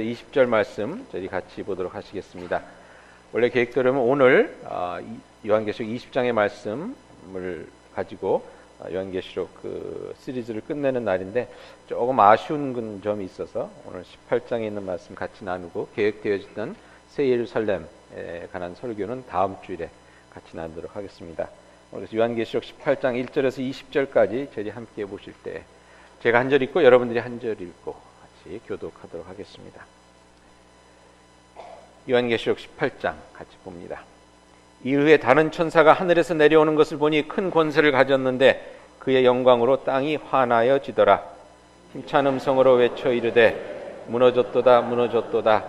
20절 말씀 저희 같이 보도록 하시겠습니다. 원래 계획대로면 오늘 요한계시록 20장의 말씀을 가지고 요한계시록 그 시리즈를 끝내는 날인데 조금 아쉬운 점이 있어서 오늘 18장에 있는 말씀 같이 나누고 계획되어졌던 새 예루살렘에 관한 설교는 다음 주일에 같이 나누도록 하겠습니다. 그래서 요한계시록 18장 1절에서 20절까지 저희 함께 보실 때 제가 한 절 읽고 여러분들이 한 절 읽고 같이 교독하도록 하겠습니다. 요한계시록 18장 같이 봅니다. 이후에 다른 천사가 하늘에서 내려오는 것을 보니 큰 권세를 가졌는데 그의 영광으로 땅이 환하여지더라. 힘찬 음성으로 외쳐 이르되 무너졌도다 무너졌도다.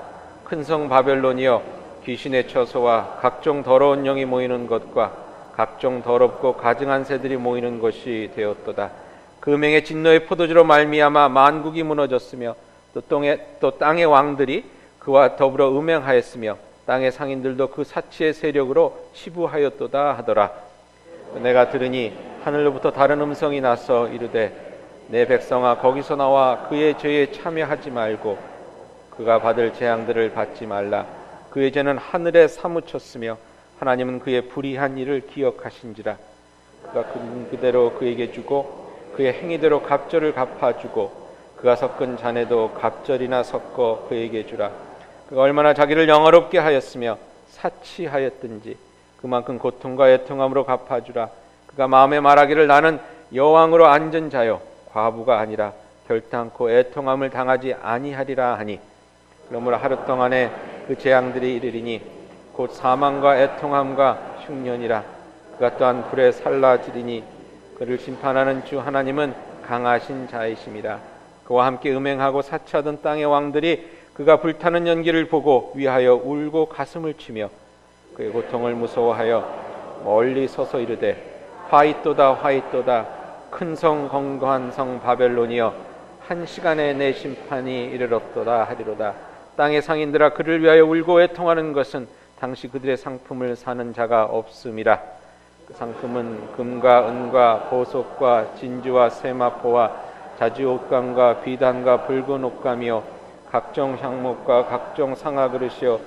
큰 성 바벨론이여 귀신의 처소와 각종 더러운 영이 모이는 것과 각종 더럽고 가증한 새들이 모이는 것이 되었도다. 금행의 진노의 포도주로 말미암아 만국이 무너졌으며 또 땅의 왕들이 그와 더불어 음행하였으며 땅의 상인들도 그 사치의 세력으로 치부하였도다 하더라. 내가 들으니 하늘로부터 다른 음성이 나서 이르되 내 백성아 거기서 나와 그의 죄에 참여하지 말고 그가 받을 재앙들을 받지 말라. 그의 죄는 하늘에 사무쳤으며 하나님은 그의 불의한 일을 기억하신지라. 그가 그대로 그에게 주고 그의 행위대로 갑절을 갚아주고 그가 섞은 잔에도 갑절이나 섞어 그에게 주라. 그가 얼마나 자기를 영화롭게 하였으며 사치하였든지 그만큼 고통과 애통함으로 갚아주라. 그가 마음에 말하기를 나는 여왕으로 앉은 자요 과부가 아니라 결단코 애통함을 당하지 아니하리라 하니 그러므로 하루 동안에 그 재앙들이 이르리니 곧 사망과 애통함과 흉년이라. 그가 또한 불에 살라지리니 그를 심판하는 주 하나님은 강하신 자이심이라. 그와 함께 음행하고 사치하던 땅의 왕들이 그가 불타는 연기를 보고 위하여 울고 가슴을 치며 그의 고통을 무서워하여 멀리 서서 이르되 화이또다 화이또다. 큰 성 건고한 성 바벨론이여 한 시간에 내 심판이 이르렀도다 하리로다. 땅의 상인들아 그를 위하여 울고 애통하는 것은 당시 그들의 상품을 사는 자가 없음이라. 그 상품은 금과 은과 보석과 진주와 세마포와 자주옷감과 비단과 붉은 옷감이요 각종 향목과 각종 상아 그릇이요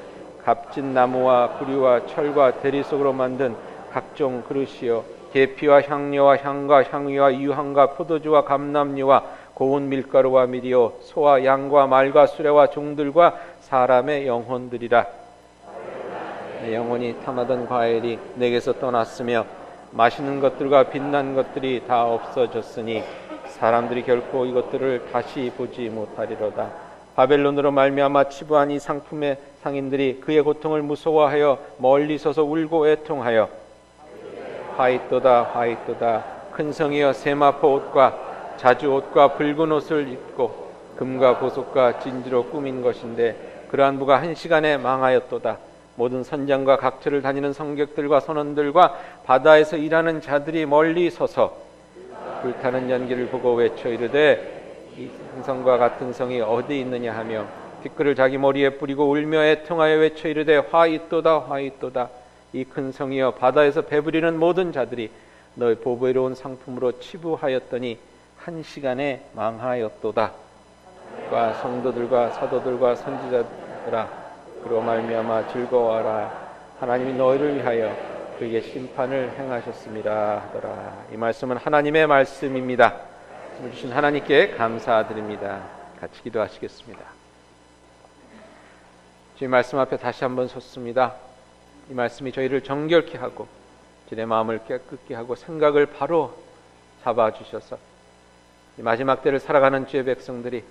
값진 나무와 구리와 철과 대리석으로 만든 각종 그릇이요 계피와 향료와 향과 향유와 유향과 포도주와 감람류와 고운 밀가루와 밀이요 소와 양과 말과 수레와 종들과 사람의 영혼들이라. 내 영혼이 탐하던 과일이 내게서 떠났으며 맛있는 것들과 빛난 것들이 다 없어졌으니 사람들이 결코 이것들을 다시 보지 못하리로다. 바벨론으로 말미암아 치부한 이 상품의 상인들이 그의 고통을 무서워하여 멀리 서서 울고 애통하여 화이또다 화이또다. 큰 성이여 세마포 옷과 자주 옷과 붉은 옷을 입고 금과 보석과 진주로 꾸민 것인데 그러한 부가 한 시간에 망하였도다. 모든 선장과 각처를 다니는 성객들과 선원들과 바다에서 일하는 자들이 멀리 서서 불타는 연기를 보고 외쳐 이르되 이 성과 같은 성이 어디 있느냐 하며 티끌을 자기 머리에 뿌리고 울며 애통하여 외쳐 이르되 화이또다 화이또다. 이 큰 성이여 바다에서 배부리는 모든 자들이 너의 보배로운 상품으로 치부하였더니 한 시간에 망하였도다. 과 성도들과 사도들과 선지자들아 그로 말미암아 즐거워하라. 하나님이 너희를 위하여 그에게 심판을 행하셨습니다 하더라. 이 말씀은 하나님의 말씀입니다. 말씀을 주신 하나님께 감사드립니다. 같이 기도하시겠습니다. 주의 말씀 앞에 다시 한번 섰습니다. 이 말씀이 저희를 정결케 하고 주의 마음을 깨끗게 하고 생각을 바로 잡아주셔서 이 마지막 때를 살아가는 주의 백성들이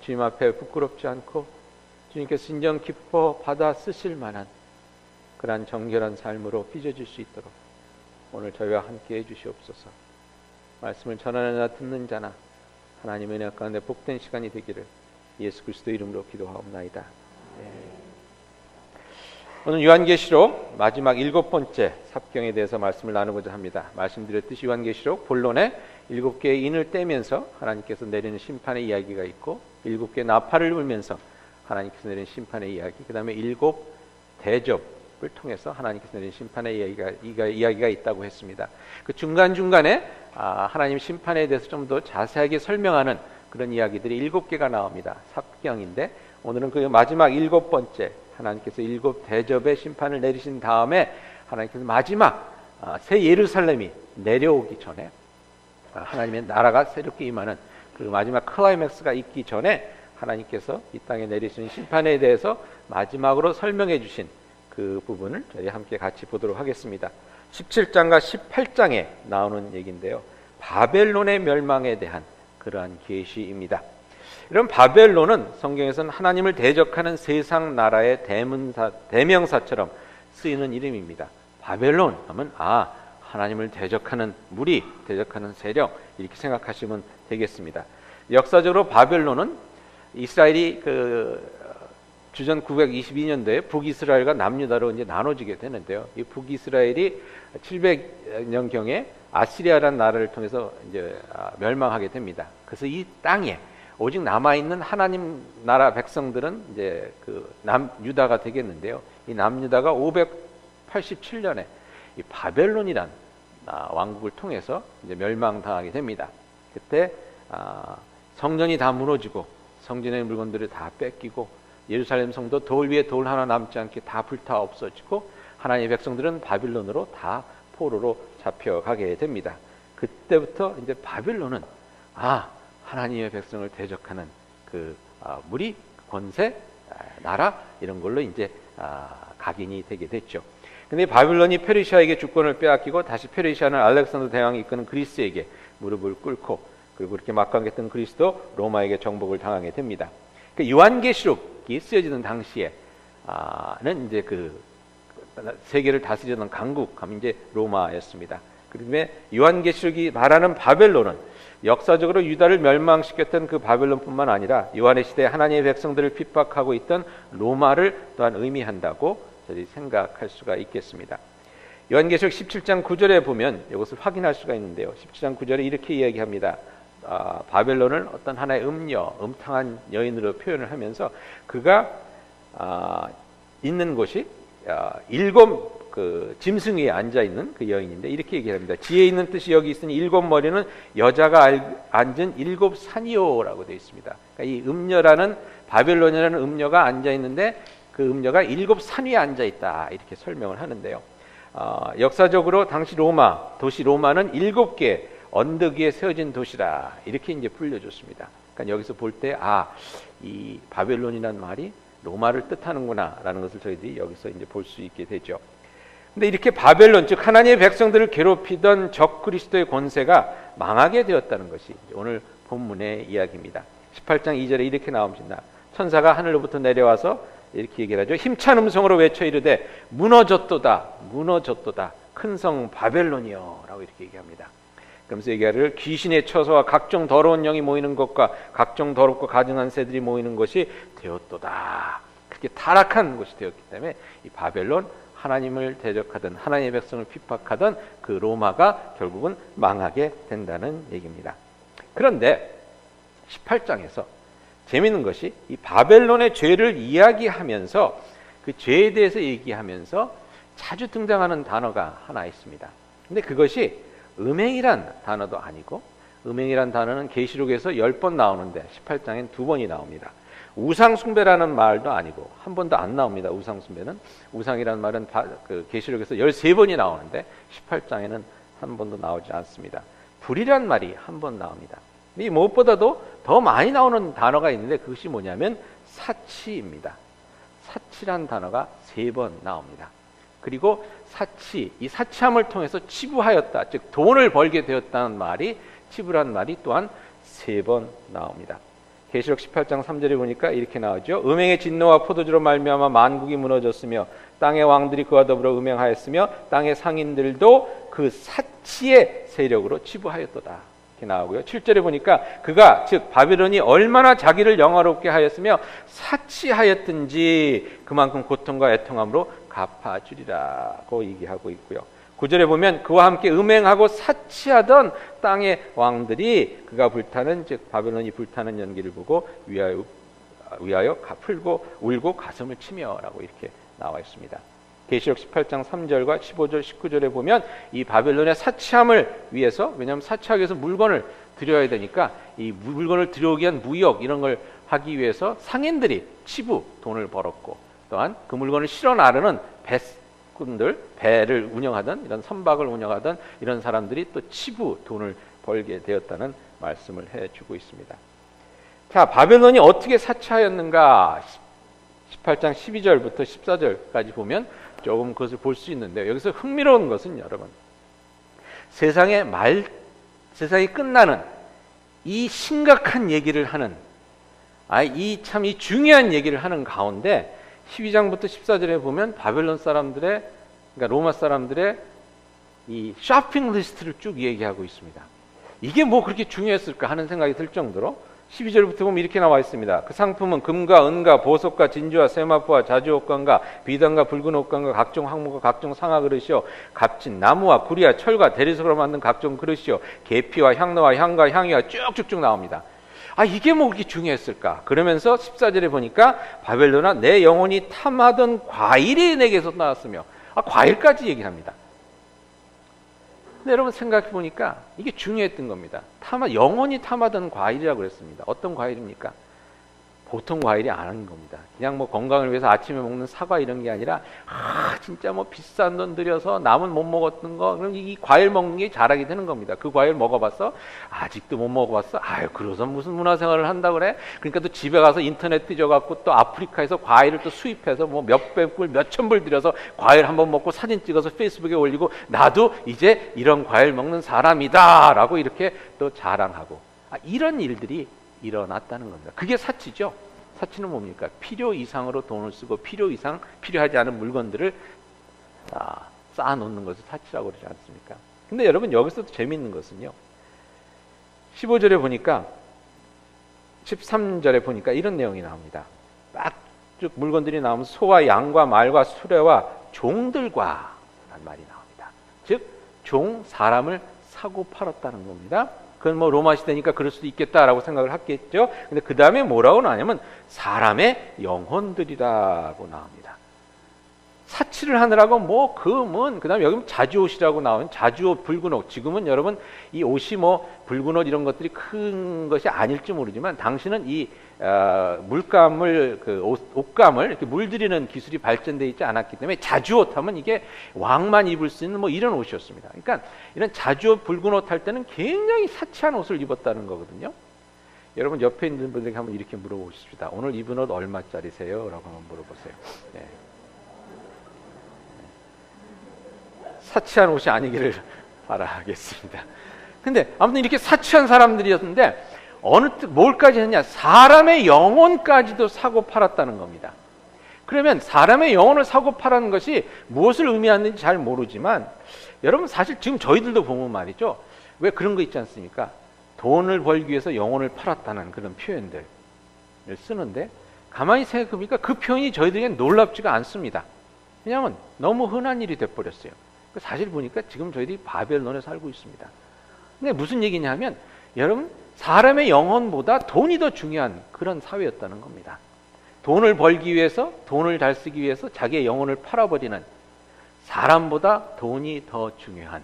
주님 앞에 부끄럽지 않고 주님께서 인정 기뻐 받아 쓰실 만한 그러한 정결한 삶으로 빚어질 수 있도록 오늘 저희와 함께 해주시옵소서. 말씀을 전하는 자 듣는 자나 하나님의 은혜 가운데 복된 시간이 되기를 예수 그리스도 이름으로 기도하옵나이다. 오늘 요한계시록 마지막 7번째 삽경에 대해서 말씀을 나누고자 합니다. 말씀드렸듯이 요한계시록 본론에 7개의 인을 떼면서 하나님께서 내리는 심판의 이야기가 있고 7개의 나팔을 불면서 하나님께서 내린 심판의 이야기, 그 다음에 7 대접을 통해서 하나님께서 내린 심판의 이야기가 있다고 했습니다. 그 중간중간에 하나님 심판에 대해서 좀 더 자세하게 설명하는 그런 이야기들이 7개가 나옵니다. 삽경인데 오늘은 그 마지막 7번째 하나님께서 7대접의 심판을 내리신 다음에 하나님께서 마지막 새 예루살렘이 내려오기 전에 하나님의 나라가 새롭게 임하는 그 마지막 클라이맥스가 있기 전에 하나님께서 이 땅에 내리시는 심판에 대해서 마지막으로 설명해 주신 그 부분을 저희 함께 같이 보도록 하겠습니다. 17장과 18장에 나오는 얘기인데요. 바벨론의 멸망에 대한 그러한 계시입니다. 이런 바벨론은 성경에서는 하나님을 대적하는 세상 나라의 대명사처럼 쓰이는 이름입니다. 바벨론 하면 하나님을 대적하는 무리, 대적하는 세력 이렇게 생각하시면 되겠습니다. 역사적으로 바벨론은 이스라엘이 주전 922년도에 북이스라엘과 남유다로 이제 나눠지게 되는데요. 이 북이스라엘이 700년경에 아시리아라는 나라를 통해서 이제 멸망하게 됩니다. 그래서 이 땅에 오직 남아 있는 하나님 나라 백성들은 이제 그 남유다가 되겠는데요. 이 남유다가 587년에 이 바벨론이란 왕국을 통해서 이제 멸망당하게 됩니다. 그때 성전이 다 무너지고 성전의 물건들을 다 뺏기고 예루살렘 성도 돌 위에 돌 하나 남지 않게 다 불타 없어지고 하나님의 백성들은 바빌론으로 다 포로로 잡혀가게 됩니다. 그때부터 이제 바빌론은 하나님의 백성을 대적하는 그 무리, 권세, 나라 이런 걸로 이제 각인이 되게 됐죠. 근데 바빌론이 페르시아에게 주권을 빼앗기고 다시 페르시아는 알렉산더 대왕이 이끄는 그리스에게 무릎을 꿇고 그리고 그렇게 막강했던 그리스도 로마에게 정복을 당하게 됩니다. 그 요한계시록이 쓰여지는 당시에는 이제 그 세계를 다스리던 강국하면 이제 로마였습니다. 그다음에 요한계시록이 말하는 바벨론은 역사적으로 유다를 멸망시켰던 그 바벨론뿐만 아니라 요한의 시대에 하나님의 백성들을 핍박하고 있던 로마를 또한 의미한다고 저희 생각할 수가 있겠습니다. 요한계시록 17장 9절에 보면 이것을 확인할 수가 있는데요. 17장 9절에 이렇게 이야기합니다. 바벨론을 어떤 하나의 음탕한 여인으로 표현을 하면서 그가 있는 곳이 7 짐승 위에 앉아 있는 그 여인인데 이렇게 얘기합니다. 지혜 있는 뜻이 여기 있으니 7 머리는 여자가 앉은 7 산이요라고 되어 있습니다. 그러니까 이 음녀라는 바벨론이라는 음녀가 앉아 있는데 그 음녀가 7 산 위에 앉아 있다 이렇게 설명을 하는데요. 역사적으로 당시 도시 로마는 7개 언덕 위에 세워진 도시라 이렇게 이제 불려줬습니다. 그러니까 여기서 볼 때 이 바벨론이라는 말이 로마를 뜻하는구나라는 것을 저희들이 여기서 이제 볼 수 있게 되죠. 근데 이렇게 바벨론 즉 하나님의 백성들을 괴롭히던 적 그리스도의 권세가 망하게 되었다는 것이 오늘 본문의 이야기입니다. 18장 2절에 이렇게 나옵니다. 천사가 하늘로부터 내려와서 이렇게 얘기를 하죠. 힘찬 음성으로 외쳐 이르되 무너졌도다 무너졌도다 큰 성 바벨론이여 라고 이렇게 얘기합니다. 그러면서 얘기하기를 귀신의 처소와 각종 더러운 영이 모이는 것과 각종 더럽고 가증한 새들이 모이는 것이 되었도다. 그렇게 타락한 것이 되었기 때문에 이 바벨론 하나님을 대적하던 하나님의 백성을 핍박하던 그 로마가 결국은 망하게 된다는 얘기입니다. 그런데 18장에서 재미있는 것이 이 바벨론의 죄를 이야기하면서 그 죄에 대해서 얘기하면서 자주 등장하는 단어가 하나 있습니다. 근데 그것이 음행이란 단어도 아니고 음행이란 단어는 계시록에서 10번 나오는데 18장엔 2번이 나옵니다. 우상숭배라는 말도 아니고 한 번도 안 나옵니다. 우상숭배는 우상이라는 말은 계시록에서 13번이 나오는데 18장에는 한 번도 나오지 않습니다. 불이란 말이 한 번 나옵니다. 이 무엇보다도 더 많이 나오는 단어가 있는데 그것이 뭐냐면 사치입니다. 사치란 단어가 3번 나옵니다. 그리고 이 사치함을 통해서 치부하였다, 즉 돈을 벌게 되었다는 말이 치부란 말이 또한 3번 나옵니다. 계시록 18장 3절에 보니까 이렇게 나오죠. 음행의 진노와 포도주로 말미암아 만국이 무너졌으며 땅의 왕들이 그와 더불어 음행하였으며 땅의 상인들도 그 사치의 세력으로 치부하였도다. 이렇게 나오고요. 7절에 보니까 그가 즉 바벨론이 얼마나 자기를 영화롭게 하였으며 사치하였든지 그만큼 고통과 애통함으로 갚아주리라고 얘기하고 있고요. 9절에 보면 그와 함께 음행하고 사치하던 땅의 왕들이 그가 불타는 즉 바벨론이 불타는 연기를 보고 위하여 풀고 울고 가슴을 치며라고 이렇게 나와 있습니다. 계시록 18장 3절과 15절 19절에 보면 이 바벨론의 사치함을 위해서 왜냐하면 사치하기 위해서 물건을 들여야 되니까 이 물건을 들여오기 위한 무역 이런 걸 하기 위해서 상인들이 치부 돈을 벌었고, 또한 그 물건을 실어 나르는 배꾼들, 배를 운영하던 이런 선박을 운영하던 이런 사람들이 또 치부 돈을 벌게 되었다는 말씀을 해주고 있습니다. 자, 바벨론이 어떻게 사치하였는가? 18장 12절부터 14절까지 보면 조금 그것을 볼 수 있는데요. 여기서 흥미로운 것은 여러분, 세상이 끝나는 이 심각한 얘기를 하는, 이 중요한 얘기를 하는 가운데 12장부터 14절에 보면 바벨론 사람들의, 그러니까 로마 사람들의 이 쇼핑 리스트를 쭉 얘기하고 있습니다. 이게 뭐 그렇게 중요했을까 하는 생각이 들 정도로 12절부터 보면 이렇게 나와 있습니다. 그 상품은 금과 은과 보석과 진주와 세마포와 자주옥관과 비단과 붉은 옷관과 각종 항목과 각종 상아 그릇이요, 값진 나무와 구리와 철과 대리석으로 만든 각종 그릇이요, 계피와 향로와 향과 향유와 쭉쭉쭉 나옵니다. 이게 뭐 그렇게 중요했을까? 그러면서 14절에 보니까 바벨론아, 내 영혼이 탐하던 과일이 내게서 나왔으며, 과일까지 얘기합니다. 근데 여러분 생각해 보니까 이게 중요했던 겁니다. 영혼이 탐하던 과일이라고 그랬습니다. 어떤 과일입니까? 보통 과일이 아닌 겁니다. 그냥 뭐 건강을 위해서 아침에 먹는 사과 이런 게 아니라 진짜 뭐 비싼 돈 들여서 남은 못 먹었던 거, 그럼 이 과일 먹는 게 자랑이 되는 겁니다. 그 과일 먹어봤어? 아직도 못 먹어봤어? 그래서 무슨 문화생활을 한다 그래? 그러니까 또 집에 가서 인터넷 뒤져갖고 또 아프리카에서 과일을 또 수입해서 뭐 몇백 불, 몇천 불 들여서 과일 한번 먹고 사진 찍어서 페이스북에 올리고, 나도 이제 이런 과일 먹는 사람이다 라고 이렇게 또 자랑하고, 이런 일들이 일어났다는 겁니다. 그게 사치죠. 사치는 뭡니까? 필요 이상으로 돈을 쓰고 필요 이상, 필요하지 않은 물건들을 쌓아놓는 것을 사치라고 그러지 않습니까? 근데 여러분 여기서도 재미있는 것은요, 15절에 보니까, 13절에 보니까 이런 내용이 나옵니다. 막 쭉 물건들이 나오면 소와 양과 말과 수레와 종들과 라는 말이 나옵니다. 즉 사람을 사고 팔았다는 겁니다. 그건 뭐 로마 시대니까 그럴 수도 있겠다라고 생각을 했겠죠. 근데 그 다음에 뭐라고 나오냐면 사람의 영혼들이라고 나옵니다. 사치를 하느라고 뭐 금은, 그 다음에 여기 자주옷이라고 나오는 자주옷, 붉은 옷. 지금은 여러분 이 옷이 뭐 붉은 옷 이런 것들이 큰 것이 아닐지 모르지만, 당시는 이 물감을, 옷감을 이렇게 물들이는 기술이 발전되어 있지 않았기 때문에 자주옷 하면 이게 왕만 입을 수 있는 뭐 이런 옷이었습니다. 그러니까 이런 자주옷, 붉은 옷 할 때는 굉장히 사치한 옷을 입었다는 거거든요. 여러분 옆에 있는 분들에게 한번 이렇게 물어보십시다. 오늘 입은 옷 얼마짜리세요? 라고 한번 물어보세요. 네. 사치한 옷이 아니기를 바라겠습니다. 근데 아무튼 이렇게 사치한 사람들이었는데 뭘까지 했냐? 사람의 영혼까지도 사고 팔았다는 겁니다. 그러면 사람의 영혼을 사고 팔았는 것이 무엇을 의미하는지 잘 모르지만, 여러분 사실 지금 저희들도 보면 말이죠, 왜 그런 거 있지 않습니까? 돈을 벌기 위해서 영혼을 팔았다는 그런 표현들을 쓰는데, 가만히 생각해보니까 그 표현이 저희들에겐 놀랍지가 않습니다. 왜냐하면 너무 흔한 일이 돼버렸어요. 사실 보니까 지금 저희들이 바벨론에 살고 있습니다. 근데 무슨 얘기냐 하면, 여러분 사람의 영혼보다 돈이 더 중요한 그런 사회였다는 겁니다. 돈을 벌기 위해서, 돈을 잘 쓰기 위해서 자기의 영혼을 팔아버리는, 사람보다 돈이 더 중요한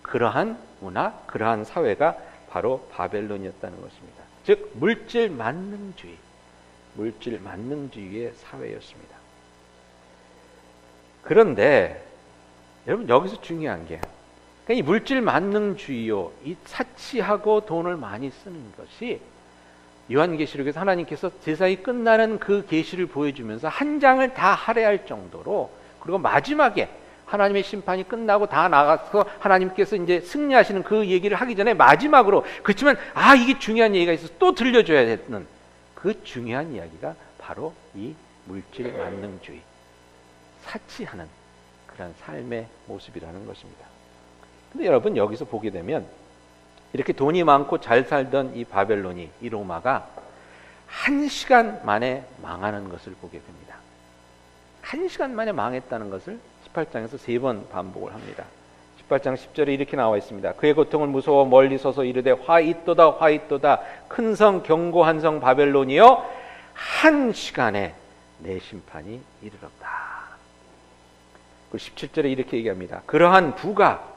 그러한 문화, 그러한 사회가 바로 바벨론이었다는 것입니다. 즉 물질 만능주의의 사회였습니다. 그런데 여러분 여기서 중요한 게, 이 물질 만능주의요, 이 사치하고 돈을 많이 쓰는 것이 요한계시록에서 하나님께서 세상이 끝나는 그 계시를 보여주면서 한 장을 다 할애할 정도로, 그리고 마지막에 하나님의 심판이 끝나고 다 나가서 하나님께서 이제 승리하시는 그 얘기를 하기 전에 마지막으로, 그렇지만 이게 중요한 얘기가 있어서 또 들려줘야 되는 그 중요한 이야기가 바로 이 물질 만능주의, 사치하는 그런 삶의 모습이라는 것입니다. 근데 여러분 여기서 보게 되면, 이렇게 돈이 많고 잘 살던 이 바벨론이, 이 로마가 1시간 만에 망하는 것을 보게 됩니다. 1시간 만에 망했다는 것을 18장에서 3번 반복을 합니다. 18장 10절에 이렇게 나와 있습니다. 그의 고통을 무서워 멀리 서서 이르되 화 있도다 큰 성 견고한 성 바벨론이여, 1시간에 내 심판이 이르렀다. 그리고 17절에 이렇게 얘기합니다. 그러한 부가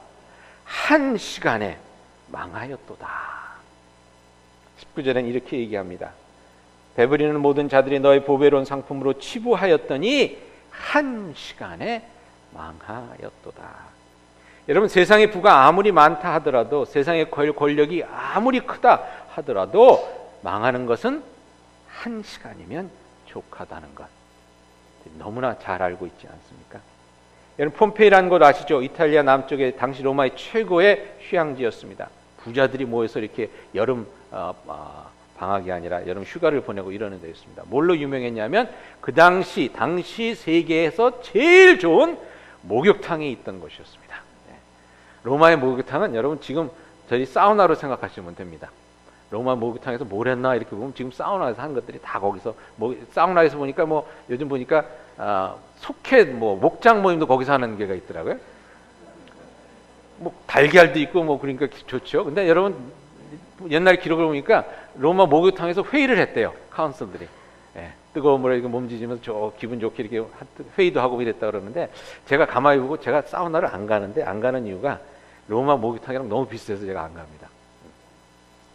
1시간에 망하였도다. 19절에는 이렇게 얘기합니다. 배부리는 모든 자들이 너의 보배로운 상품으로 치부하였더니 한 시간에 망하였도다. 여러분, 세상의 부가 아무리 많다 하더라도, 세상의 권력이 아무리 크다 하더라도 망하는 것은 한 시간이면 족하다는 것 너무나 잘 알고 있지 않습니까? 여러분, 폼페이라는 곳 아시죠? 이탈리아 남쪽에 당시 로마의 최고의 휴양지였습니다. 부자들이 모여서 이렇게 여름 방학이 아니라 여름 휴가를 보내고 이러는 데였습니다. 뭘로 유명했냐면 그 당시 세계에서 제일 좋은 목욕탕이 있던 곳이었습니다. 로마의 목욕탕은 여러분 지금 저희 사우나로 생각하시면 됩니다. 로마 목욕탕에서 뭘 했나 이렇게 보면 지금 사우나에서 하는 것들이 다 거기서, 사우나에서 보니까 요즘 보니까 속회 목장 모임도 거기서 하는 게가 있더라고요. 달걀도 있고 그러니까 좋죠. 근데 여러분 옛날 기록을 보니까 로마 목욕탕에서 회의를 했대요. 카운슬들이. 뜨거운 물에 몸지지면서 기분 좋게 이렇게 회의도 하고 이랬다 그러는데, 제가 가만히 보고, 제가 사우나를 안 가는 이유가 로마 목욕탕이랑 너무 비슷해서 제가 안 갑니다.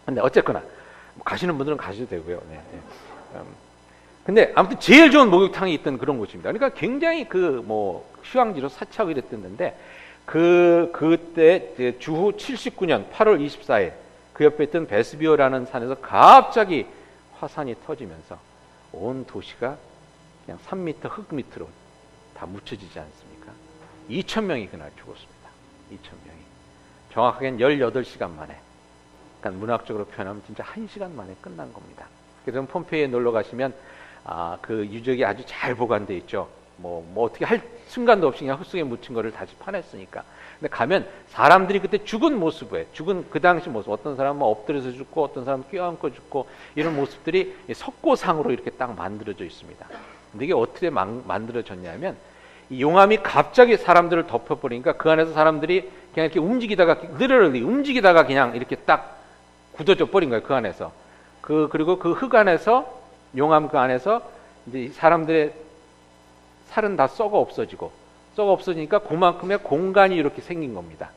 근데 어쨌거나 가시는 분들은 가셔도 되고요. 근데 아무튼 제일 좋은 목욕탕이 있던 그런 곳입니다. 그러니까 굉장히 휴양지로 사치하고 이랬던데, 그때 주후 79년 8월 24일 그 옆에 있던 베스비오라는 산에서 갑자기 화산이 터지면서 온 도시가 그냥 3m 흙 밑으로 다 묻혀지지 않습니까? 2,000명이 그날 죽었습니다. 2,000명이. 정확하게는 18시간 만에. 그러니까 문학적으로 표현하면 진짜 1시간 만에 끝난 겁니다. 그래서 폼페이에 놀러 가시면 그 유적이 아주 잘 보관되어 있죠. 어떻게 할 순간도 없이 그냥 흙속에 묻힌 거를 다시 파냈으니까. 근데 가면 사람들이 그때 죽은 모습에, 죽은 그 당시 모습, 어떤 사람은 엎드려서 죽고, 어떤 사람은 껴안고 죽고, 이런 모습들이 석고상으로 이렇게 딱 만들어져 있습니다. 근데 이게 어떻게 만들어졌냐면, 이 용암이 갑자기 사람들을 덮어버리니까 그 안에서 사람들이 그냥 이렇게 움직이다가 그냥 이렇게 딱 굳어져 버린 거예요. 그 안에서. 그리고 그 흙 안에서, 용암 그 안에서 이제 사람들의 살은 다 썩어 없어지니까 그만큼의 공간이 이렇게 생긴 겁니다.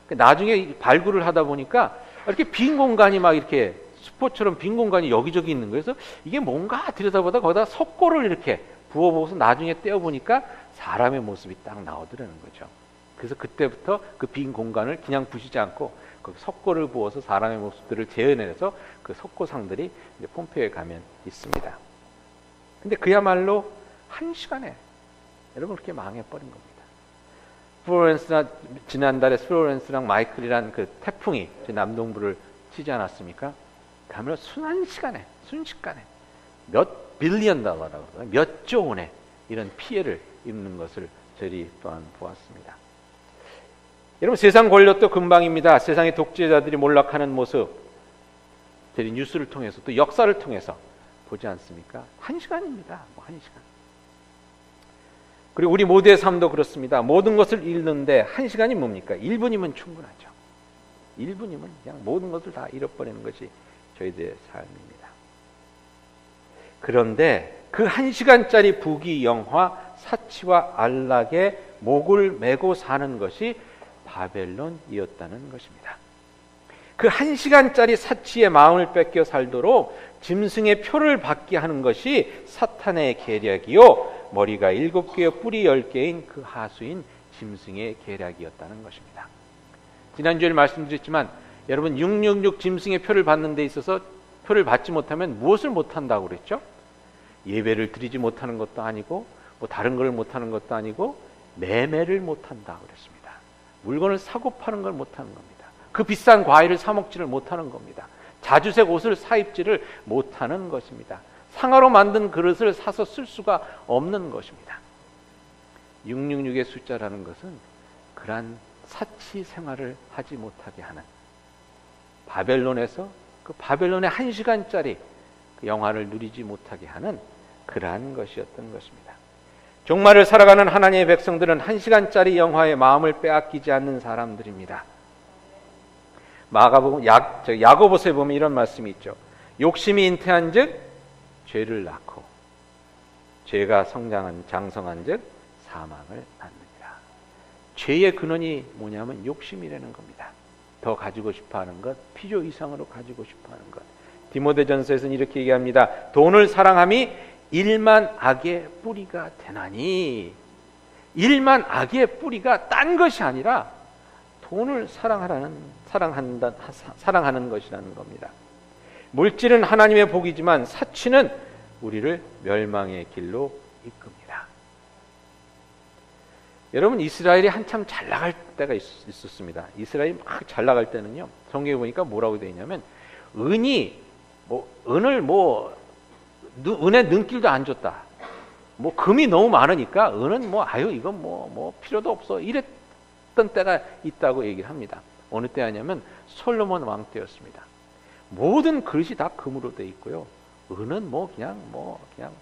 나중에 발굴을 하다 보니까 이렇게 빈 공간이 막 이렇게 수포처럼 빈 공간이 여기저기 있는 거예요. 그래서 이게 뭔가 들여다보다 거기다 석고를 이렇게 부어보고서 나중에 떼어보니까 사람의 모습이 딱 나오더라는 거죠. 그래서 그때부터 그 빈 공간을 그냥 부시지 않고 그 석고를 부어서 사람의 모습들을 재현해서 그 석고상들이 이제 폼페이에 가면 있습니다. 근데 그야말로 1시간에 여러분 그렇게 망해버린 겁니다. 지난달에 플로렌스랑 마이클이란 그 태풍이 남동부를 치지 않았습니까? 그야말로 순식간에 몇 빌리언 달러라고 몇 조 원의 이런 피해를 입는 것을 저희 또한 보았습니다. 여러분, 세상 권력도 금방입니다. 세상의 독재자들이 몰락하는 모습 저희 뉴스를 통해서 또 역사를 통해서 보지 않습니까? 1시간입니다. 1시간. 그리고 우리 모두의 삶도 그렇습니다. 모든 것을 잃는데 1시간이 뭡니까? 1분이면 충분하죠. 1분이면 그냥 모든 것을 다 잃어버리는 것이 저희들의 삶입니다. 그런데 그 1시간짜리 부귀영화, 사치와 안락에 목을 메고 사는 것이 바벨론이었다는 것입니다. 그 1시간짜리 사치의 마음을 뺏겨 살도록 짐승의 표를 받게 하는 것이 사탄의 계략이요, 머리가 7개요 뿔이 10개인 그 하수인 짐승의 계략이었다는 것입니다. 지난주에 말씀드렸지만 여러분, 666 짐승의 표를 받는 데 있어서 표를 받지 못하면 무엇을 못한다고 그랬죠? 예배를 드리지 못하는 것도 아니고 다른 걸 못하는 것도 아니고 매매를 못한다고 그랬습니다. 물건을 사고 파는 걸 못하는 겁니다. 그 비싼 과일을 사 먹지를 못하는 겁니다. 자주색 옷을 사 입지를 못하는 것입니다. 상아로 만든 그릇을 사서 쓸 수가 없는 것입니다. 666의 숫자라는 것은 그러한 사치 생활을 하지 못하게 하는, 바벨론에서 그 바벨론의 1시간짜리 그 영화를 누리지 못하게 하는 그러한 것이었던 것입니다. 종말을 살아가는 하나님의 백성들은 1시간짜리 영화에 마음을 빼앗기지 않는 사람들입니다. 야고보서에 보면 이런 말씀이 있죠. 욕심이 잉태한 즉 죄를 낳고 죄가 장성한 즉 사망을 낳느니라. 죄의 근원이 뭐냐면 욕심이라는 겁니다. 더 가지고 싶어하는 것, 필요 이상으로 가지고 싶어하는 것, 디모데전서에서는 이렇게 얘기합니다. 돈을 사랑함이 일만 악의 뿌리가 되나니. 일만 악의 뿌리가 딴 것이 아니라 돈을 사랑하는 것이라는 겁니다. 물질은 하나님의 복이지만 사치는 우리를 멸망의 길로 이끕니다. 여러분, 이스라엘이 한참 잘 나갈 때가 있었습니다. 이스라엘이 막 잘 나갈 때는요, 성경에 보니까 뭐라고 되어 있냐면, 은의 능길도 안 줬다. 금이 너무 많으니까 은은 이건 필요도 없어. 이랬던 때가 있다고 얘기를 합니다. 어느 때 하냐면 솔로몬 왕 때였습니다. 모든 그릇이 다 금으로 되어 있고요. 은은 그냥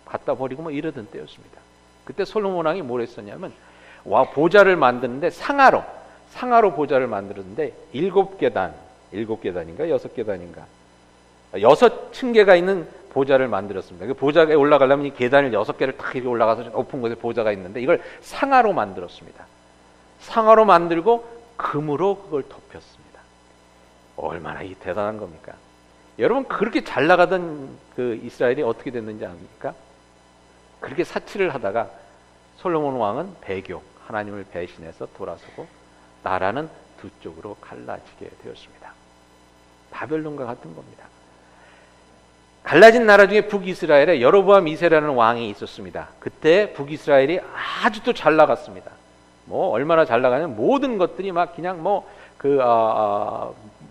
갖다 버리고 이러던 때였습니다. 그때 솔로몬 왕이 뭘 했었냐면, 보좌를 만드는데 상하로 보좌를 만들었는데 7계단인가 6계단인가 6층계가 있는 보좌를 만들었습니다. 그 보좌에 올라가려면 이 계단을 6개를 딱 이렇게 올라가서 높은 곳에 보좌가 있는데 이걸 상하로 만들었습니다. 상하로 만들고 금으로 그걸 덮였습니다. 얼마나 대단한 겁니까? 여러분, 그렇게 잘 나가던 그 이스라엘이 어떻게 됐는지 압니까? 그렇게 사치를 하다가 솔로몬 왕은 하나님을 배신해서 돌아서고 나라는 두 쪽으로 갈라지게 되었습니다. 바벨론과 같은 겁니다. 갈라진 나라 중에 북이스라엘에 여로보암 2세라는 왕이 있었습니다. 그때 북이스라엘이 아주 또 잘 나갔습니다. 얼마나 잘 나가냐면 모든 것들이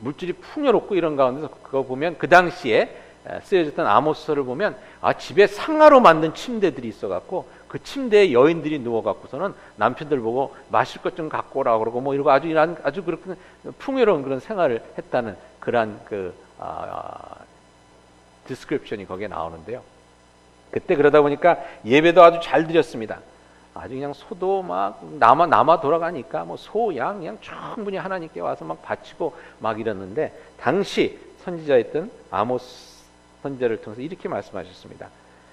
물질이 풍요롭고 이런 가운데서 그거 보면 그 당시에 쓰여졌던 아모스서를 보면 집에 상하로 만든 침대들이 있어갖고 그 침대에 여인들이 누워갖고서는 남편들 보고 마실 것 좀 갖고 오라고 그러고 이러고 아주 그렇게 풍요로운 그런 생활을 했다는 그러한 디스크립션이 거기에 나오는데요. 그때 그러다 보니까 예배도 아주 잘 드렸습니다. 아주 그냥 소도 남아 돌아가니까 소, 양 그냥 충분히 하나님께 와서 바치고 이랬는데, 당시 선지자였던 아모스 선지자를 통해서 이렇게 말씀하셨습니다.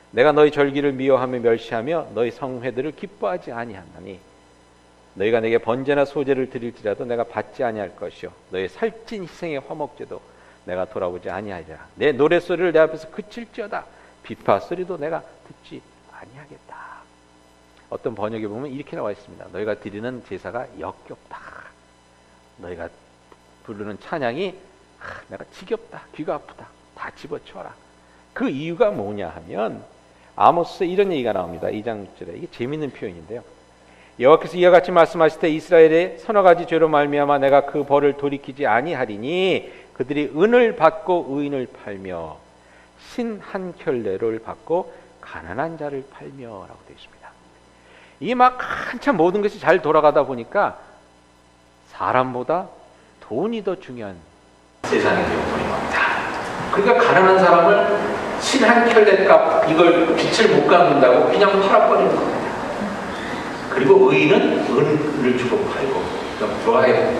내가 너희 절기를 미워하며 멸시하며 너희 성회들을 기뻐하지 아니하나니 너희가 내게 번제나 소제를 드릴지라도 내가 받지 아니할 것이요 너희 살찐 희생의 화목제도 내가 돌아보지 아니하리라. 내 노랫소리를 내 앞에서 그칠지어다. 비파 소리도 내가 듣지 아니하겠다. 어떤 번역에 보면 이렇게 나와 있습니다. 너희가 드리는 제사가 역겹다. 너희가 부르는 찬양이 내가 지겹다. 귀가 아프다. 다 집어치워라. 그 이유가 뭐냐 하면 아모스에 이런 얘기가 나옵니다. 2장 6절에. 이게 재밌는 표현인데요. 여호와께서 이와 같이 말씀하실 때 이스라엘의 서너 가지 죄로 말미암아 내가 그 벌을 돌이키지 아니하리니 그들이 은을 받고 의인을 팔며 신 한 켤레를 받고 가난한 자를 팔며라고 되어 있습니다. 이게 한참 모든 것이 잘 돌아가다 보니까 사람보다 돈이 더 중요한 세상이 되어버린 겁니다. 그러니까 가난한 사람을 신 한 켤레 값 이걸 빛을 못 갚는다고 그냥 팔아버리는 겁니다. 그리고 의인은 은을 주고 팔고 좋아해요.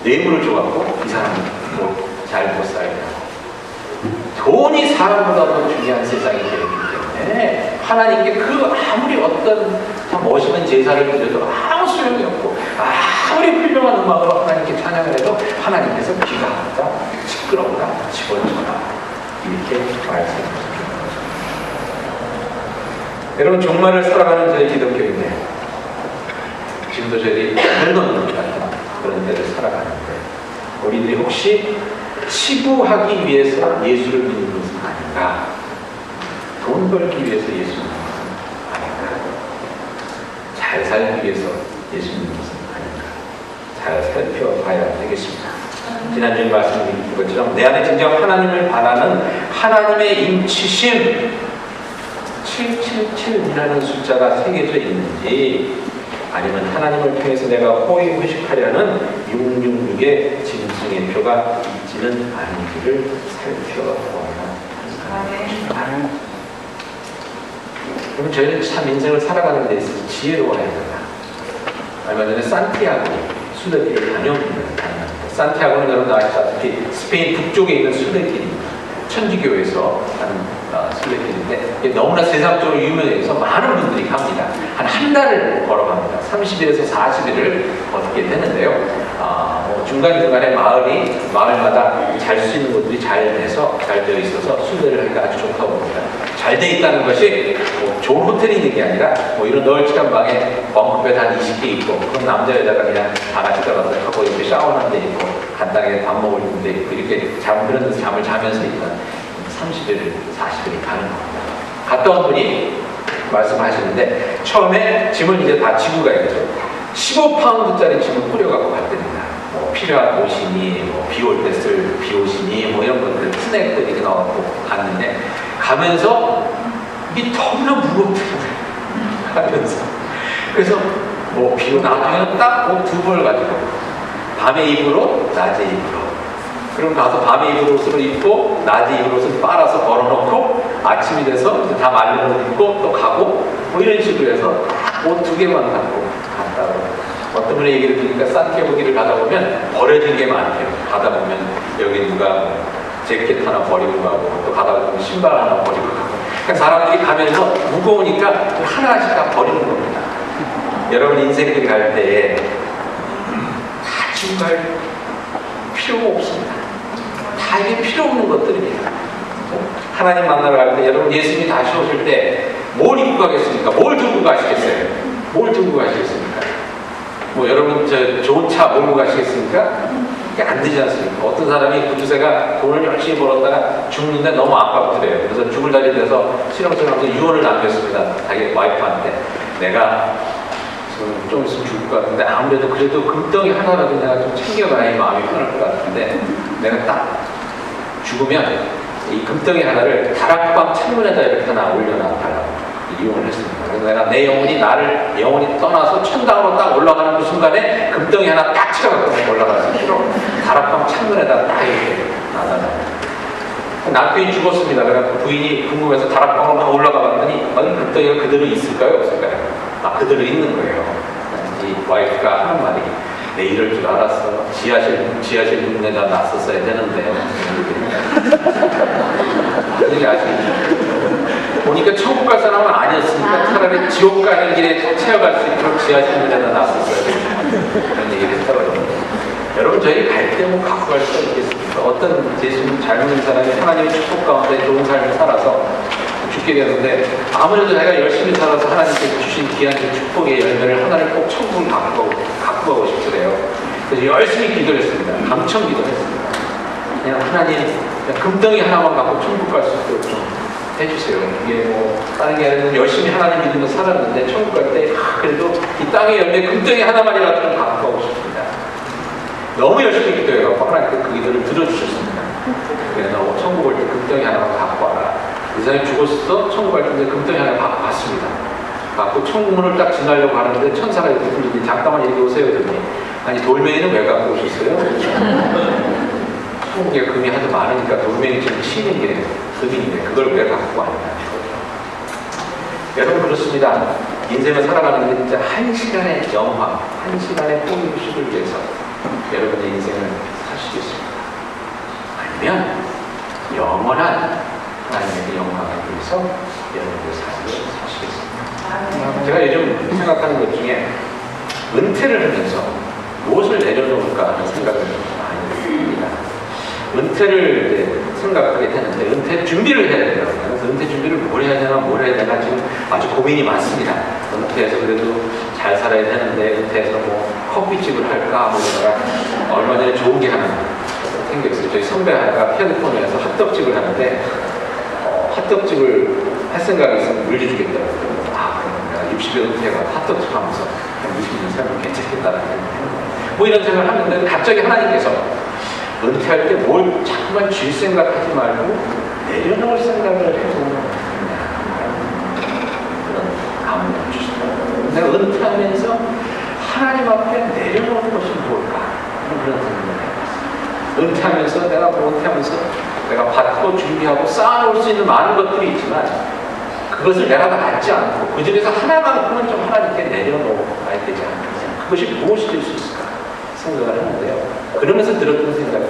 뇌물을 줘갖고 이 사람은 잘 못 살고 돈이 사람보다 더 중요한 세상이 되기 때문에 하나님께 아무리 어떤 멋있는 제사를 드려도 아무 소용이 없고 아무리 훌륭한 음악으로 하나님께 찬양을 해도 하나님께서 귀가 아프다, 시끄럽다, 집어넣어라 이렇게 말씀하십니다. 여러분, 종말을 살아가는 저희 기독교인들, 지금도 저희들이 멜론 같은 그런 데를 살아가는데 우리들이 혹시 치부하기 위해서 예수를 믿는 것은 아닌가? 돈 벌기 위해서 예수 믿는 것은 아닌가? 잘 살기 위해서 예수 믿는 것은 아닌가? 잘 살펴봐야 되겠습니다. 지난주에 말씀드린 것처럼 내 안에 진정 하나님을 바라는 하나님의 임치심 777이라는 숫자가 새겨져 있는지, 아니면 하나님을 통해서 내가 호의호식하려는 666의 짐승의 표가 있지는 않은지를 살펴보아야 합니다. 그럼 저희는 참 인생을 살아가는 데 있어서 지혜로워야 된다. 얼마 전에 산티아고 순례길을 다녀옵니다. 산티아고는 여러분 아시다시피 스페인 북쪽에 있는 순례길입니다. 천주교에서 하는 순례길인데 너무나 세상적으로 유명해서 많은 분들이 갑니다. 한 달을 걸어갑니다. 30일에서 40일을 걷게 되는데요. 뭐 중간중간에 마을마다 잘 수 있는 곳들이 잘 돼서, 잘 되어 있어서 순례를 하기가 아주 좋다고 봅니다. 잘 돼 있다는 것이 뭐 좋은 호텔이 있는 게 아니라 뭐 이런 널찍한 방에 벙커베드 한 20개 있고, 그럼 남자 여자가 그냥 다 같이 들어가서 하고 이렇게 샤워하는 데 있고, 간단하게 밥 먹을 데 있고, 이렇게 그런 데서 잠을 자면서 있는 30일, 40일이 가는 겁니다. 갔다 온 분이 말씀하시는데, 처음에 짐을 이제 다 지고 가야죠. 15파운드짜리 짐을 뿌려갖고 갔답니다. 뭐 필요한 옷이니, 뭐 비 올 때 쓸 비옷이니, 뭐 이런 것들, 스낵들 이렇게 넣어갖고 갔는데, 가면서 이게 너무나 무겁더라고요. 가면서. 그래서 뭐 비로 나중에는 딱 옷 2벌 가지고, 밤에 입을 옷, 낮에 입을 옷. 그럼 가서 밤에 입을 옷을 입고, 낮에 입을 옷을 빨아서 걸어놓고, 아침이 돼서 이제 다 말린 옷 입고 또 가고, 뭐 이런 식으로 해서 옷 2개만 갖고 갔다고. 어떤 분의 얘기를 들으니까 산티아고 길을 가다 보면 버려진 게 많대요. 가다 보면 여기 누가 재킷 하나 버리고 가고, 또 가다 보면 신발 하나 버리고 가고. 그러니까 사람들이 가면서 무거우니까 하나씩 다 버리는 겁니다. 여러분 인생길 갈 때에 다 지고 갈 필요가 없습니다. 다 이게 필요 없는 것들입니다. 하나님 만나러 갈 때, 여러분 예수님이 다시 오실 때 뭘 입고 가겠습니까? 뭘 들고 가시겠어요? 뭘 들고 가시겠습니까? 뭐 여러분 저 좋은 차 몰고 가시겠습니까? 이게 안 되지 않습니까? 어떤 사람이 구두쇠가 돈을 열심히 벌었다가 죽는데 너무 아깝더래요. 그래서 죽을 달이 돼서 실형처럼 유언을 남겼습니다. 자기 와이프한테. 내가 좀 있으면 죽을 것 같은데, 아무래도 그래도 금덩이 하나라도 내가 좀 챙겨가야 마음이 편할 것 같은데, 내가 딱 죽으면 이 금덩이 하나를 다락방 창문에다 이렇게 하나 올려놔달라고 이용을 했습니다. 그래서 내가 내 영혼이 떠나서 천당으로 딱 올라가는 그 순간에 금덩이 하나 딱 채워갖고 올라가서 다락방 창문에다 딱 이렇게 놔달라고. 남편이 죽었습니다. 그래서 부인이 궁금해서 다락방으로 막 올라가 봤더니, 금덩이가 그대로 있을까요? 없을까요? 그대로 있는 거예요. 이 와이프가 하는 말이, 내 이럴 줄 알았어. 지하실 문에다 놨었어야 되는데. 이게 아시겠죠? 보니까 천국 갈 사람은 아니었으니까 차라리 지옥 가는 길에 채워갈 수 있도록 지하실 문에다 놨었어야 된다. 그런 얘기를 했더라고요. 여러분, 저희 갈 때 뭐 갖고 갈 수가 있겠습니까? 어떤 예수님 잘 믿는 사람이 하나님의 축복 가운데 좋은 삶을 살아서 죽게 되는데, 아무래도 자기가 열심히 살아서 하나님께서 주신 귀한 그 축복의 열매를 하나를 꼭 천국을 갖고 가고 싶더래요. 그래서 열심히 기도를 했습니다. 감청 기도를 했습니다. 그냥 하나님, 그냥 금덩이 하나만 갖고 천국 갈 수 있도록 좀 해주세요. 이게 뭐 다른 게 아니라 열심히 하나님 믿으면서 살았는데, 천국 갈 때 그래도 이 땅의 열매 금덩이 하나만이라도 좀 갖고 가고 싶습니다. 너무 열심히 기도해서 하나님께서 그 기도를 들어주셨습니다. 그래서 천국 올 때 금덩이 하나만 갖고 와라. 이 사람이 죽었어. 천국 갈 텐데 금덩이 하나 갖고 갔습니다. 갖고 천국문을 딱 지나려고 하는데 천사가 이렇게 불리니, 잠깐만 이렇게 오세요. 그러더니, 아니 돌멩이는 왜 갖고 오셨어요? 천국에 금이 하도 많으니까 돌멩이처럼 치는 게 금인데 그걸 왜 갖고 왔냐. 여러분, 그렇습니다. 인생을 살아가는데 진짜 한 시간의 영화, 한 시간의 호흡식을 위해서 여러분의 인생을 사시겠습니다. 아니면 영원한 하나님의 영광을 위해서 여러분의 삶을 사시겠습니다. 제가 요즘 생각하는 것 중에 은퇴를 하면서 무엇을 내려놓을까 하는 생각을 많이 합니다. 은퇴를 생각하게 되는데, 은퇴 준비를 해야 되더라고요. 그래서 은퇴 준비를 뭘 해야 되나 지금 아주 고민이 많습니다. 은퇴해서 그래도 잘 살아야 되는데, 은퇴해서 뭐 커피집을 할까, 뭐 이러다가 얼마 전에 좋은 게 하나 생겼어요. 저희 선배 하나가 캘리포니아에서 핫도그집을 하는데, 핫도그집을 할 생각이 있으면 물려주겠다고. 그럼 60여 은퇴가 핫도그집 하면서 60년 살면 괜찮겠다는 뭐 이런 생각을 하는데, 갑자기 하나님께서 은퇴할 때 뭘 자꾸만 줄 생각하지 말고 내려놓을 생각을 해보는 그런 감동을 주시더라고요. 내가 은퇴하면서 하나님 앞에 내려놓는 것이 뭘까? 그런 생각을 해봤어요. 은퇴하면서 내가 받고 준비하고 쌓아놓을 수 있는 많은 것들이 있지만, 그것을 내가 다 갖지 않고 그 중에서 하나만큼은 좀 하나님께 내려놓아야 되지 않겠냐. 그것이 무엇이 될 수 있을까 생각을 하는데요. 그러면서 들었던 생각은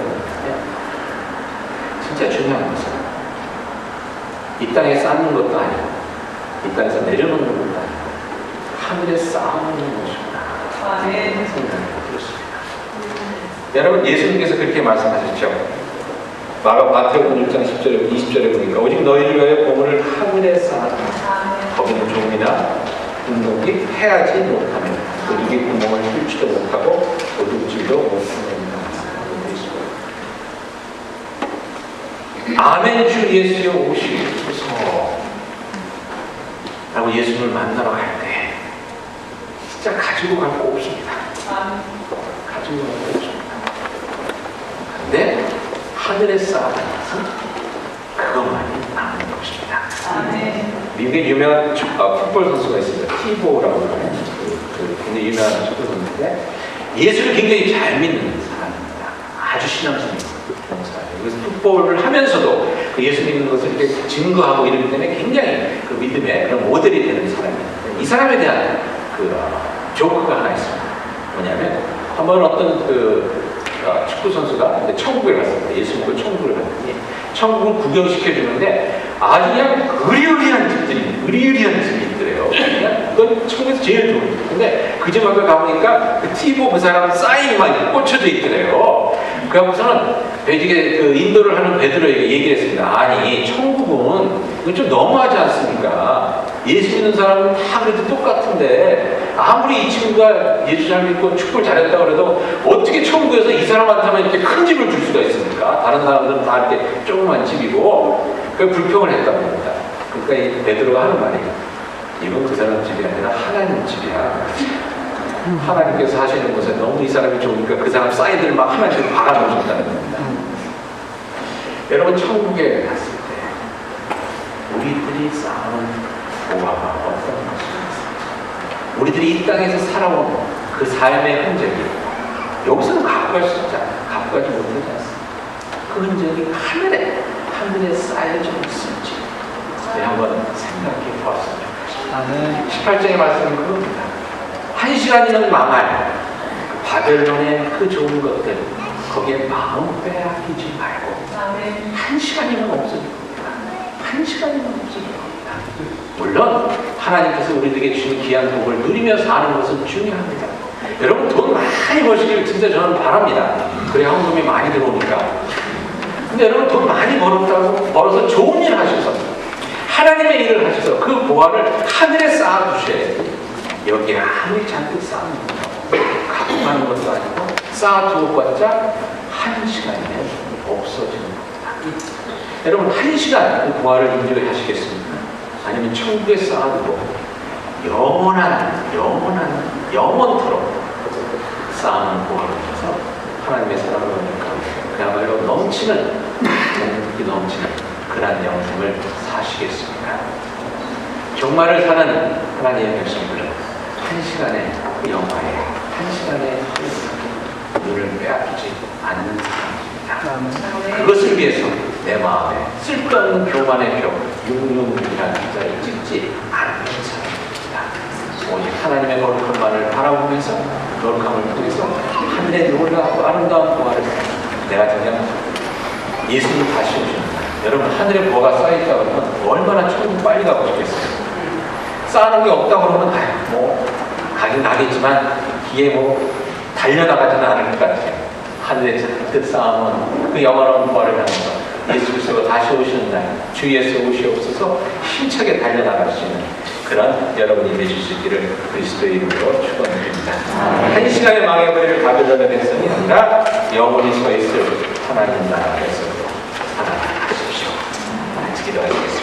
진짜 중요한 것은 이 땅에 쌓는 것도 아니고 이 땅에서 내려놓는 것도 아니고 하늘에 쌓아놓는 것이구나. 생각이 들었습니다. 여러분 예수님께서 그렇게 말씀하셨죠. 마태복음 1장 10절에 20절에 보니까 오직 너희를 위하여 보물을 하늘에 쌓아라. 거기는 종이나 운동이 해하지 못하면 도둑이 구멍을 뚫지도 못하고 도둑질도 못하느니라. 아멘. 주 예수여 오시소서 라고 예수님을 만나러 갈 때 진짜 가지고 갈 거 없습니다. 가지고 갈 거 없습니다. 근데 하늘에 쌓아둔 것은 그것만이 남는 것입니다. 미국의 유명한 풋볼 선수가 있습니다. 티보라고 하는 굉장히 유명한 축구 선수인데 예수를 굉장히 잘 믿는 사람입니다. 아주 신앙심이 있는 사람이에요. 그래서 풋볼을 하면서도 그 예수 믿는 것을 이렇게 증거하고 이러기 때문에 굉장히 그 믿음의 그런 모델이 되는 사람입니다. 이 사람에 대한 그 조크가 하나 있습니다. 뭐냐면 한번 어떤 축구 선수가 천국에 갔습니다. 예수 믿고 천국을 갔더니 천국을 구경시켜 주는데 아주 그냥 으리으리한 집이 있더래요. 그냥 그건 천국에서 제일 좋은 집. 근데 그 집 앞에 가보니까 그 티보 그 사람 사인이 막 꽂혀져 있더래요. 그래서는 그 인도를 하는 베드로에게 얘기를 했습니다. 아니 천국은 이건 좀 너무하지 않습니까? 예수 믿는 사람은 다 그래도 똑같은데 아무리 이 친구가 예수 잘 믿고 축구를 잘했다고 해도 어떻게 천국에서 이 사람한테만 이렇게 큰 집을 줄 수가 있습니까? 다른 사람들은 다 이렇게 조그만 집이고 그 불평을 했다고 합니다. 그러니까 이 베드로가 하는 말이 이건 그 사람 집이 아니라 하나님 집이야. 하나님께서 하시는 곳에 너무 이 사람이 좋으니까 그 사람 사이드를 막 하나님께서 박아놓으셨다는 겁니다. 여러분 천국에 갔을 때 우리들이 쌓은 보화가 어떤 것입니까? 우리들이 이 땅에서 살아온 그 삶의 흔적이 여기서는 갖고 갈 수 있지 않아요. 갖고 가지 못하지 않습니다. 그 흔적이 하늘에 쌓여져 있을지 한번 생각해 보았으면 좋겠습니다. 18장의 말씀은 그겁니다. 한 시간이면 망할 바벨론의 그 좋은 것들 거기에 마음 빼앗기지 말고 한 시간이면 없어질 겁니다. 한 시간이면 없어질 겁니다. 물론 하나님께서 우리에게 주신 귀한 복을 누리며 사는 것은 중요합니다. 여러분 돈 많이 버시길 진짜 저는 바랍니다. 그래야 헌금이 많이 들어오니까. 근데 여러분 돈 많이 벌어서 좋은 일 하셔서 하나님의 일을 하셔서 그 보화를 하늘에 쌓아두셔야 돼요. 여기에 아무리 잔뜩 쌓는 것도 갖고 가는 것도 아니고 쌓아두었봤자 한 시간이면 없어지는 겁니다. 여러분 한 시간 그 보화를 인정하시겠습니까? 아니면 천국에 쌓아두고 영원토록 쌓는 보화를 줘서 하나님의 사랑을 얻으니까 그야말로 넘치는 그런 영생을 사시겠습니다. 종말을 사는 하나님의 백성들은 한 시간의 그 영화에 한 시간의 눈을 빼앗기지 않는 사람입니다. 그것을 위해서 내 마음에 쓸데없는 교만의 표, 육육이라는 자를 찍지 않는 사람입니다. 오직 하나님의 거룩함만을 바라보면서 거룩함을 통해서 하늘에 놀라고 아름다운 보화를 내가 그냥 예수님 다시 오십니다. 여러분 하늘에 보화가 쌓여있다고 하면 얼마나 천국 빨리 가고 싶겠어요. 쌓아놓은 게 없다고 그러면 가긴 나겠지만 기에 달려나가지는 않을 것 같아요. 하늘에 잔뜩 쌓아놓은 그 영원한 보화를 향해서 예수 그리스도가 다시 오시는 날 주 예수 오시옵소서 힘차게 달려나갈 수 있는 그런 여러분이 되실 수 있기를 그리스도의 이름으로 축원드립니다. 한 시간에 망해버릴 바벨론의 백성이 아니라 영원히 서 있을 하나님 나라에서 살아가십시오. 같이 기도하겠습니다.